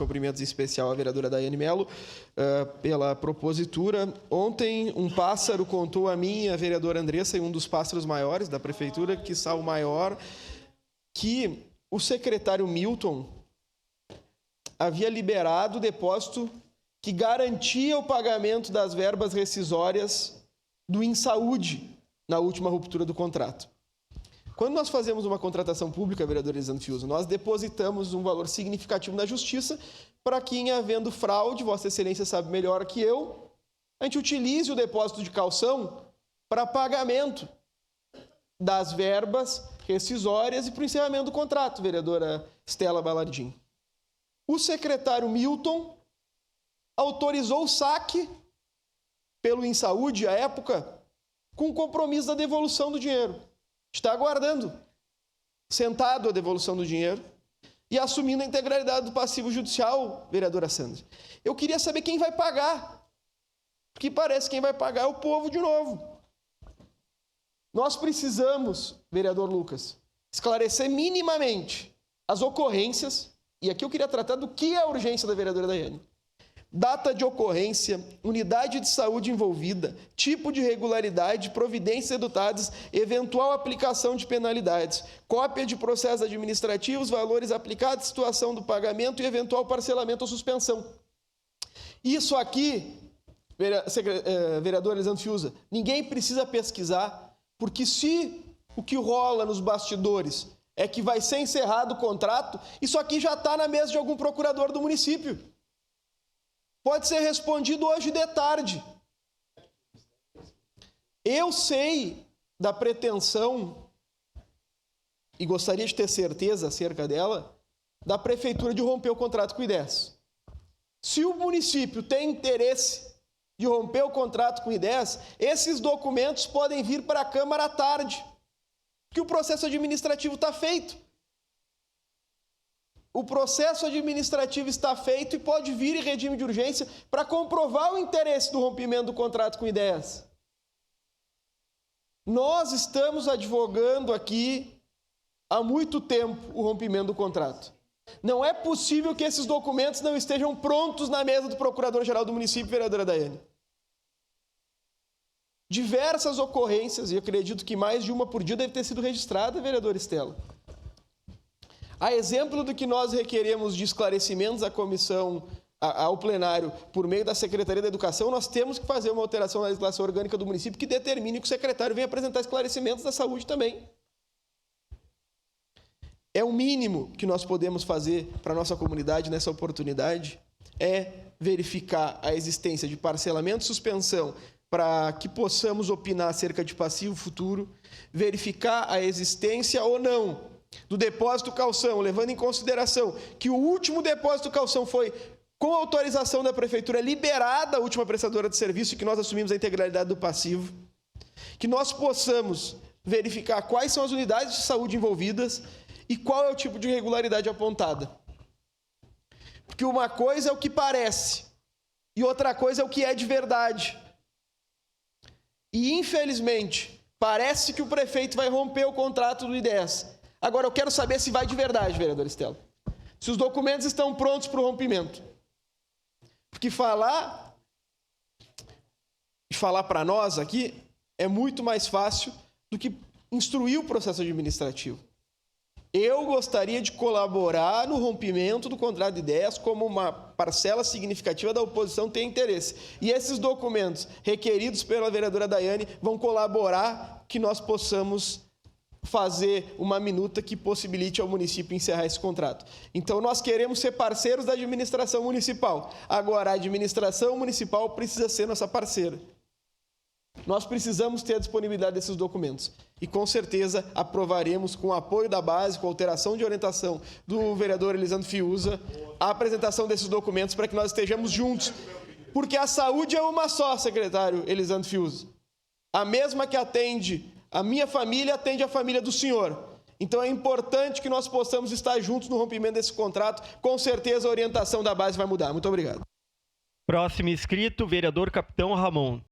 Cumprimentos em especial à vereadora Daiane Mello pela propositura. Ontem, um pássaro contou a mim e a vereadora Andressa, e um dos pássaros maiores da prefeitura, quiçá o maior, que o secretário Milton havia liberado o depósito que garantia o pagamento das verbas rescisórias do InSaúde na última ruptura do contrato. Quando nós fazemos uma contratação pública, vereador Elisandro Fiuza, nós depositamos um valor significativo na Justiça para que, em havendo fraude, Vossa Excelência sabe melhor que eu, a gente utilize o depósito de calção para pagamento das verbas rescisórias e para o encerramento do contrato, vereadora Estela Balardim. O secretário Milton autorizou o saque pelo InSaúde, à época, com compromisso da devolução do dinheiro. Está aguardando, sentado a devolução do dinheiro e assumindo a integralidade do passivo judicial, vereadora Sandra. Eu queria saber quem vai pagar, porque parece que quem vai pagar é o povo de novo. Nós precisamos, vereador Lucas, esclarecer minimamente as ocorrências, e aqui eu queria tratar do que é a urgência da vereadora Daiane. Data de ocorrência, unidade de saúde envolvida, tipo de irregularidade, providências adotadas, eventual aplicação de penalidades, cópia de processos administrativos, valores aplicados, situação do pagamento e eventual parcelamento ou suspensão. Isso aqui, vereador Elisandro Fiuza, ninguém precisa pesquisar, porque se o que rola nos bastidores é que vai ser encerrado o contrato, isso aqui já está na mesa de algum procurador do município. Pode ser respondido hoje de tarde. Eu sei da pretensão, e gostaria de ter certeza acerca dela, da prefeitura de romper o contrato com o IDES. Se o município tem interesse de romper o contrato com o IDES, esses documentos podem vir para a Câmara à tarde, porque o processo administrativo está feito. O processo administrativo está feito e pode vir em regime de urgência para comprovar o interesse do rompimento do contrato com o IDES. Nós estamos advogando aqui há muito tempo o rompimento do contrato. Não é possível que esses documentos não estejam prontos na mesa do Procurador-Geral do município, vereadora Daiane. Diversas ocorrências, e acredito que mais de uma por dia deve ter sido registrada, vereadora Estela. A exemplo do que nós requeremos de esclarecimentos à comissão, ao plenário, por meio da Secretaria da Educação, nós temos que fazer uma alteração na legislação orgânica do município que determine que o secretário venha apresentar esclarecimentos da saúde também. É o mínimo que nós podemos fazer para a nossa comunidade nessa oportunidade, é verificar a existência de parcelamento e suspensão para que possamos opinar acerca de passivo futuro, verificar a existência ou não do depósito calção, levando em consideração que o último depósito calção foi, com autorização da prefeitura, liberada a última prestadora de serviço e que nós assumimos a integralidade do passivo, que nós possamos verificar quais são as unidades de saúde envolvidas e qual é o tipo de irregularidade apontada. Porque uma coisa é o que parece e outra coisa é o que é de verdade. E, infelizmente, parece que o prefeito vai romper o contrato do IDES. Agora, eu quero saber se vai de verdade, vereadora Estela. Se os documentos estão prontos para o rompimento. Porque falar para nós aqui é muito mais fácil do que instruir o processo administrativo. Eu gostaria de colaborar no rompimento do contrato de IDES como uma parcela significativa da oposição tem interesse. E esses documentos requeridos pela vereadora Daiane vão colaborar que nós possamos fazer uma minuta que possibilite ao município encerrar esse contrato. Então, nós queremos ser parceiros da administração municipal. Agora, a administração municipal precisa ser nossa parceira. Nós precisamos ter a disponibilidade desses documentos. E, com certeza, aprovaremos, com o apoio da base, com a alteração de orientação do vereador Elisandro Fiuza, a apresentação desses documentos para que nós estejamos juntos. Porque a saúde é uma só, secretário Elisandro Fiuza. A mesma que atende a minha família, atende a família do senhor. Então é importante que nós possamos estar juntos no rompimento desse contrato. Com certeza a orientação da base vai mudar. Muito obrigado. Próximo inscrito, vereador Capitão Ramon.